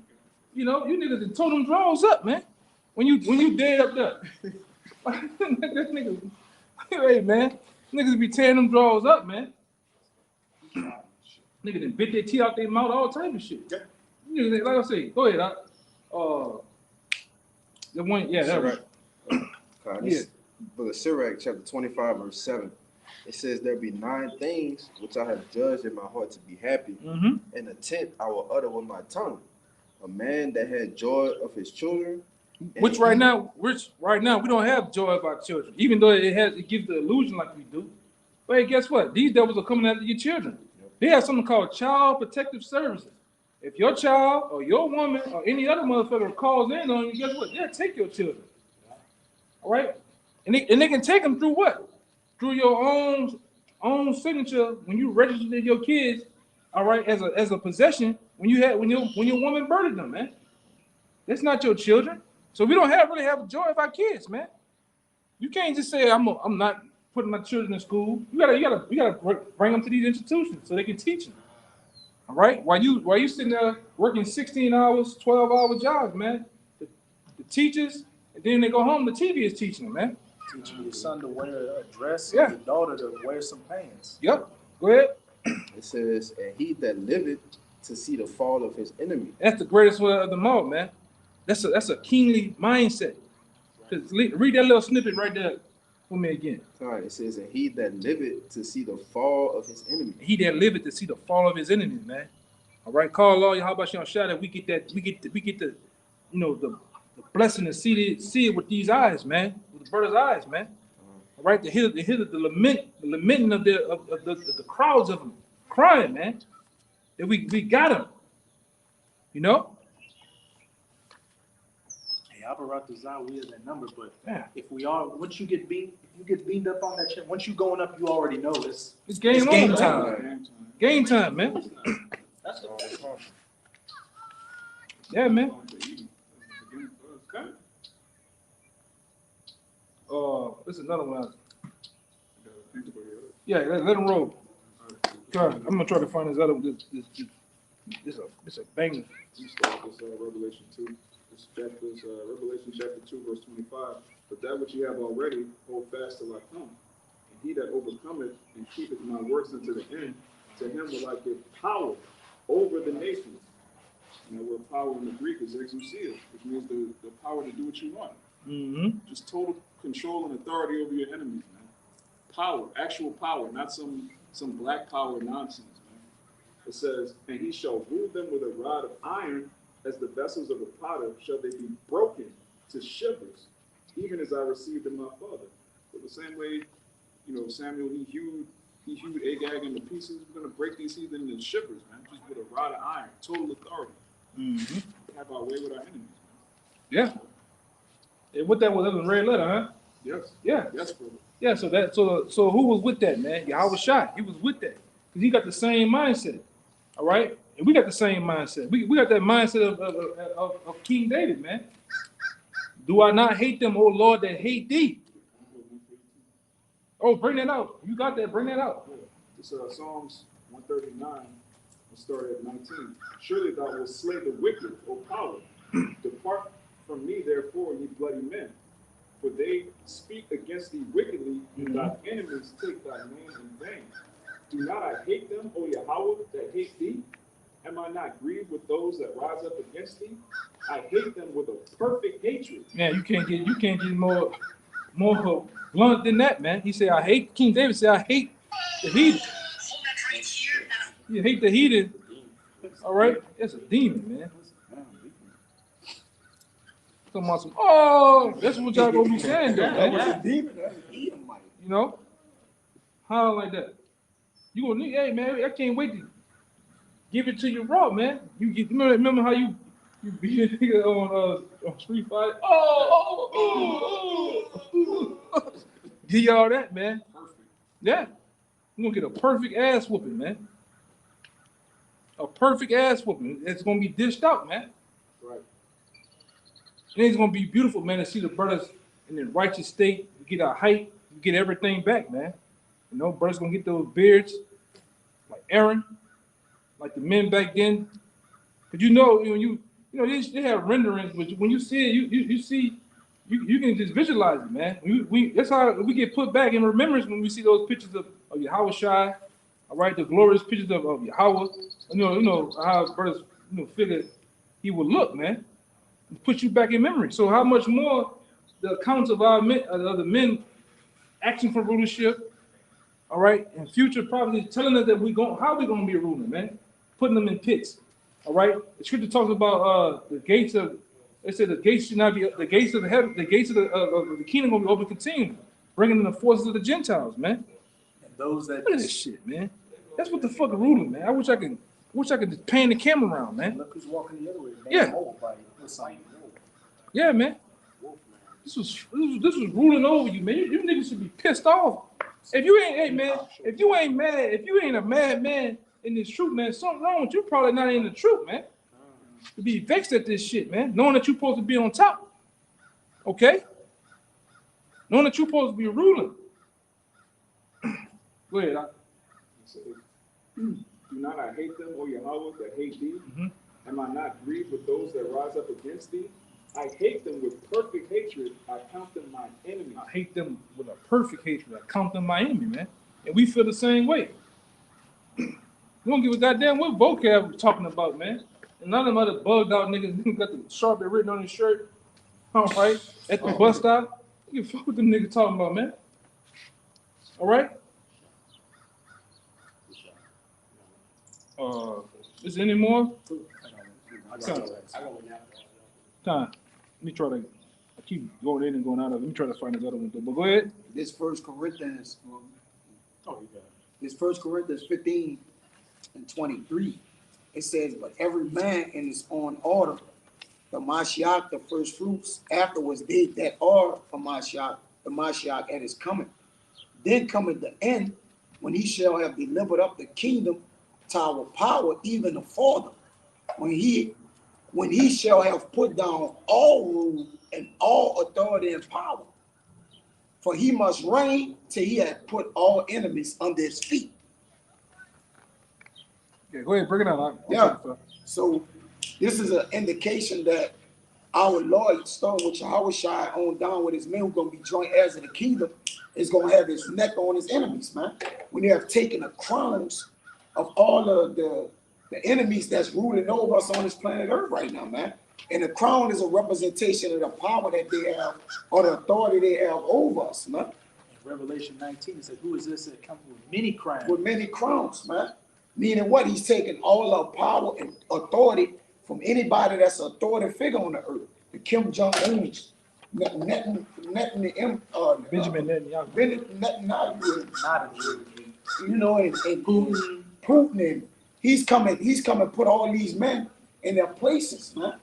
You niggas that tore them drawers up, man. When you dead up there. That nigga, hey, man. Niggas be tearing them drawers up, man. Niggas done bit their teeth out their mouth, all type of shit. Niggas, like I say, go ahead. The one, yeah, that was This book of Sirach, chapter 25, verse 7. It says, there be 9 things which I have judged in my heart to be happy, and the 10th I will utter with my tongue. A man that had joy of his children. Which right now we don't have joy of our children, even though it gives the illusion like we do. But hey, guess what? These devils are coming after your children. They have something called Child Protective Services. If your child or your woman or any other motherfucker calls in on you, guess what? They'll take your children. All right? And they can take them through what? Through your own signature when you registered your kids, all right, as a possession when your woman birthed them, man. That's not your children. So we don't really have joy of our kids, man. You can't just say I'm not putting my children in school. You gotta bring them to these institutions so they can teach them. All right, while you sitting there working 16 hours, 12-hour jobs, man. The teachers, and then they go home. The TV is teaching them, man. Teaching your son to wear a dress, Yeah. and your daughter to wear some pants. Yep. Go ahead. It says, and he that liveth to see the fall of his enemy. That's the greatest one of them all, man. That's a kingly mindset. Just read that little snippet right there for me again. All right, it says, and he that liveth to see the fall of his enemy. He that liveth to see the fall of his enemies, man. All right, call law. How about you on shout that we get the the blessing to see it with these eyes, man, with the bird's eyes, man. All right, to hear the lamenting of the crowds of them crying, man. That we got them, Hey, Albarat Design, we are that number, but Yeah. if you get beamed up on that shit, once you going up, you already know it's game game on, time. man. Game time, man. That's the Yeah, man. This is another one. Yeah, let him roll. God, I'm gonna try to find this other one. This a banger. You start this Revelation 2. This Revelation chapter 2, verse 25. But that which you have already, hold fast till I come. And he that overcometh and keepeth my works unto the end, to him will I give power over the nations. And the word power in the Greek is exousia, which means the power to do what you want. Mm-hmm. Just total control and authority over your enemies, man. Power, actual power, not some black power nonsense, man. It says, and he shall rule them with a rod of iron, as the vessels of a potter shall they be broken to shivers, even as I received in my father. But the same way, Samuel, he hewed Agag into pieces. We're gonna break these heathen into shivers, man, just with a rod of iron, total authority. Mm-hmm. Have our way with our enemies, man. Yeah. And what that was in the red letter, huh? Yes. Yeah. Yes, brother. Yeah. So who was with that, man? Yahweh Shai. He was with that because he got the same mindset. All right, and we got the same mindset. We got that mindset of King David, man. Do I not hate them, O Lord, that hate thee? Oh, bring that out. You got that? Bring that out. It's Psalms 139, we'll start at 19. Surely thou wilt slay the wicked, O power. Depart from me, therefore, ye bloody men. For they speak against thee wickedly, and thy enemies take thy name in vain. Do not I hate them, O Yahweh, that hate thee? Am I not grieved with those that rise up against thee? I hate them with a perfect hatred. Man, you can't get more blunt than that, man. He said, I hate, King David said, I hate the heathen. You hate the heathen. All right? That's a demon, man. Talking about some, oh, that's what y'all gonna be saying, though, That was man. a demon. That was an Edomite. You know? How like that? You gonna need, hey, man, I can't wait to give it to you raw, man. You get, remember how you beat a nigga on Street Fighter? Oh. Give y'all that, man. Perfect. Yeah. You're gonna get a perfect ass whooping, man. A perfect ass whooping. It's gonna be dished out, man. Right. And it's gonna be beautiful, man, to see the brothers in the righteous state. You get our height, you get everything back, man. You know, brothers gonna get those beards like Aaron, like the men back then. Cause you know when they have renderings, but when you see it, you see you can just visualize it, man. That's how we get put back in remembrance when we see those pictures of Yahweh Shai, all right, the glorious pictures of Yahweh. You know how brothers figure he would look, man. Put you back in memory. So how much more the accounts of our men, the men asking for rulership, all right, and future prophecies telling us that how we gonna be ruling, man, putting them in pits, all right. The scripture talks about the gates of. They said the gates should not be the gates of the heaven, the gates of the kingdom gonna be open continually, bringing in the forces of the Gentiles, man. And those that Look at this shit, man. That's what the fuck ruling, man. I wish I could just pan the camera around, man. look who's walking the other way, man. Yeah. Yeah, man. This was ruling over you, man. You niggas should be pissed off. If you ain't, hey man, if you ain't mad, if you ain't a mad man in this truth, man, something wrong with you. Probably not in the truth, man. To be vexed at this shit, man. Knowing that you're supposed to be on top. Okay? Knowing that you're supposed to be ruling. Go ahead. Do not I hate them, O Yahweh, that hate thee? Mhm. Am I not grieved with those that rise up against thee? I hate them with perfect hatred. I count them my enemies. I hate them with a perfect hatred. I count them my enemy, man. And we feel the same way. We don't give a goddamn what vocab we're talking about, man. And none of them other bugged out niggas who got the Sharpie written on his shirt, all right, at the bus stop. You can fuck with them niggas talking about, man. All right? Is there any more? Time. Let me try to. I keep going in and going out of it. Let me try to find this other one. But go ahead. This First Corinthians, Oh, you got it. this 1 Corinthians 15 and 23, it says, but every man in his own order, the Mashiach, the first fruits, afterwards they that are from Mashiach, the Mashiach at his coming. Then cometh the end, when he shall have delivered up the kingdom to our power, even the Father, when he shall have put down all rule and all authority and power. For he must reign till he hath put all enemies under his feet. Yeah, go ahead. Break it down. Yeah. So this is an indication that our Lord, starting with Yahweh Shai on down with his men, who going to be joint heirs of the kingdom, is going to have his neck on his enemies, man. When they have taken the crowns of all of the enemies that's ruling over us on this planet Earth right now, man. And the crown is a representation of the power that they have or the authority they have over us, man. In Revelation 19, it said, who is this that comes with many crowns? With many crowns, man. Meaning what? He's taking all our power and authority from anybody that's an authority figure on the earth. The Kim Jong-uns, Benjamin Netanyahu. Netanyahu, Not a Jew. you know, and Putin, and he's coming put all these men in their places, man.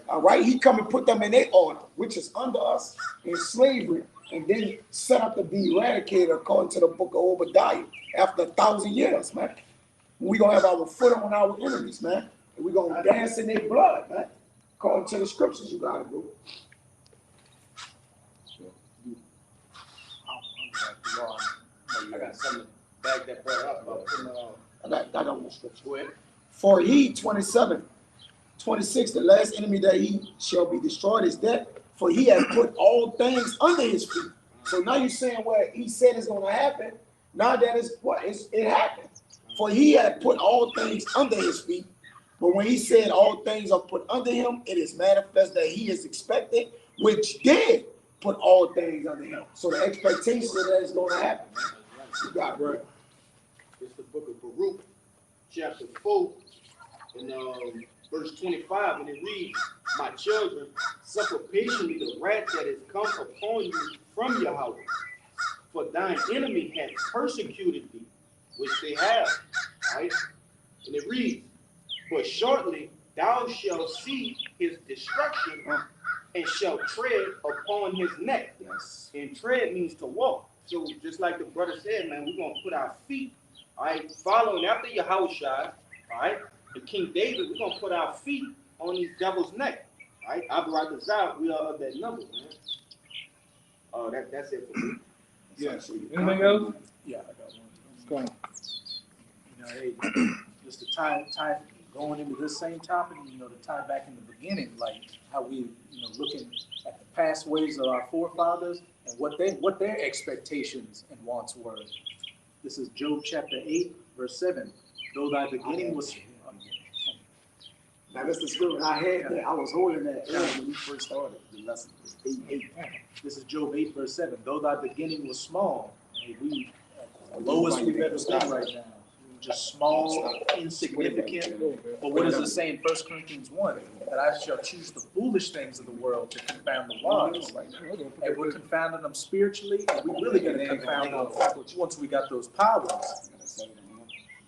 All right, he come and put them in their order, which is under us in slavery, and then set up to be eradicated according to the book of Obadiah after 1,000 years, man. We're gonna have our foot on our enemies, man, and we're gonna dance in their blood, man. According to the scriptures, you gotta do. I got something to back that brother up about putting I got one scripture. Go ahead. For he, 27, 26, the last enemy that he shall be destroyed is death. For he has put all things under his feet. So now you're saying what he said is going to happen. Now that is what it happened. For he had put all things under his feet. But when he said all things are put under him, it is manifest that he is expected, which did put all things under him. So the expectation that is going to happen. You got it, right? It's the book of Baruch, chapter 4, and verse 25, and it reads, My children, suffer patiently the wrath that is come upon you from Yahweh. For thine enemy hath persecuted thee, which they have. Right? And it reads, But shortly thou shalt see his destruction and shalt tread upon his neck. Yes. And tread means to walk. So just like the brother said, man, we're going to put our feet, all right, following after Yahushua, all right, and King David, we're going to put our feet on these devil's neck, all right? Abarakazah, we are of that number, man. That's it for me. Yeah. Anything else? Yeah, I got one. Go on. You know, hey, just to tie going into this same topic, you know, to tie back in the beginning, like how we, you know, looking at the past ways of our forefathers and what their expectations and wants were. This is Job chapter 8, verse 7. Though thy beginning was Now, that's the scripture I had that. I was holding that when we first started the lesson. It was 8. This is Job 8, verse 7. Though thy beginning was small, we the lowest we've ever been right now. Just small, insignificant. But what does it say in 1 Corinthians 1? That I shall choose the foolish things of the world to confound the wise. And we're confounding them spiritually, and we really got to confound them once we got those powers.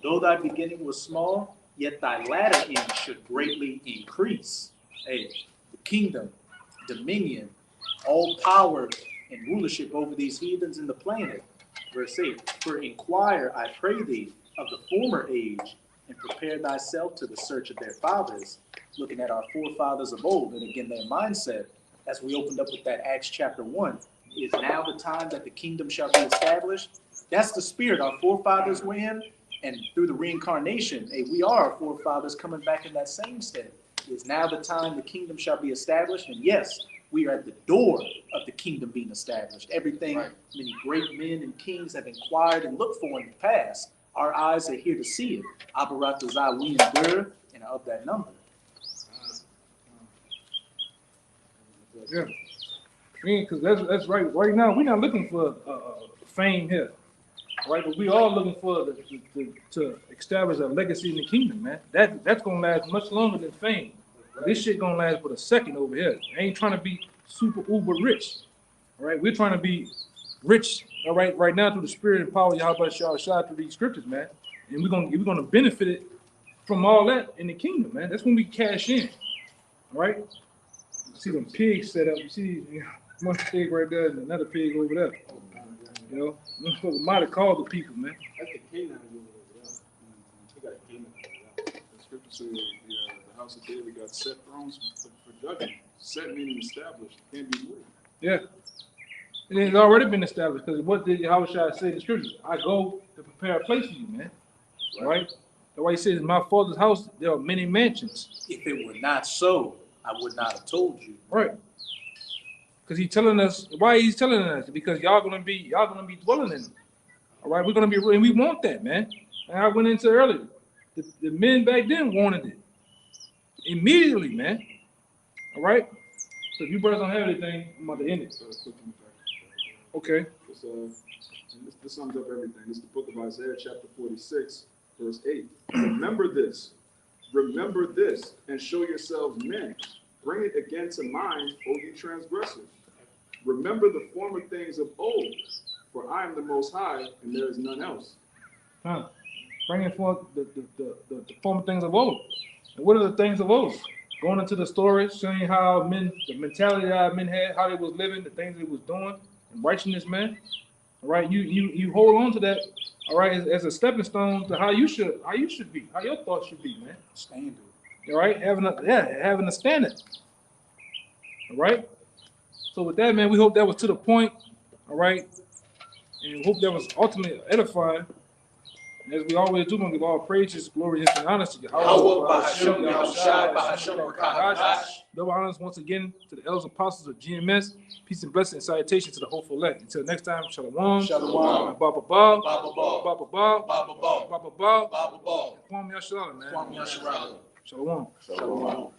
Though thy beginning was small, yet thy latter end should greatly increase. Hey, the kingdom, dominion, all power and rulership over these heathens in the planet. Verse 8, for inquire, I pray thee, of the former age, and prepare thyself to the search of their fathers, looking at our forefathers of old, and again their mindset, as we opened up with that Acts chapter 1, is now the time that the kingdom shall be established. That's the spirit our forefathers were in, and through the reincarnation, we are our forefathers coming back in that same state. It's now the time the kingdom shall be established, and yes, we are at the door of the kingdom being established. Everything many great men and kings have inquired and looked for in the past, our eyes are here to see it. Abaratazah, we endure, and are of that number. Yeah. I mean, because that's right. Right now, we're not looking for fame here, right? But we are looking for to establish a legacy in the kingdom, man. That's gonna last much longer than fame. This shit gonna last for a second over here. I ain't trying to be super uber rich, all right? We're trying to be rich, all right now through the spirit and power of Yahweh Shah through these scriptures, man. And we're gonna benefit it from all that in the kingdom, man. That's when we cash in, all right? You see them pigs set up. You see one pig right there and another pig over there. You know, we might have called the people, man. That's the kingdom over there. He got a kingdom over there. The scripture says the house of David got set thrones for judgment. Set meaning established. Can't be moved. Yeah. And it's already been established because what did Yahweh say in the scriptures? I go to prepare a place for you, man. Right? That's why he says, in my father's house, there are many mansions. If it were not so, I would not have told you. Right. Because he's telling us, why he's telling us? Because y'all gonna be dwelling in them. All right, we're gonna be, and we want that, man. And I went into earlier. The men back then wanted it. Immediately, man. All right? So if you brothers don't have anything, I'm about to end it. Okay. This sums up everything. This is the book of Isaiah, chapter 46, verse 8. Remember this, and show yourselves men. Bring it again to mind, O you transgressors. Remember the former things of old, for I am the Most High, and there is none else. Bringing forth the former things of old. And what are the things of old? Going into the story, showing how men, the mentality that men had, how they was living, the things they was doing, and righteousness, man. All right, you hold on to that, all right, as a stepping stone to how you should be, how your thoughts should be, man. Standard. All right, having a standard. All right. So with that, man, we hope that was to the point. All right, and we hope that was ultimately edifying. And as we always do, we give all praises, glory, and honor to Double honors once again to the elders apostles of GMS. Peace and blessing and salutation to the hopeful elect. Until next time, shalom. Shalom. Baba ba. Baba ba. Baba ba. Kwame Yashala, man. Shalom. Shalom.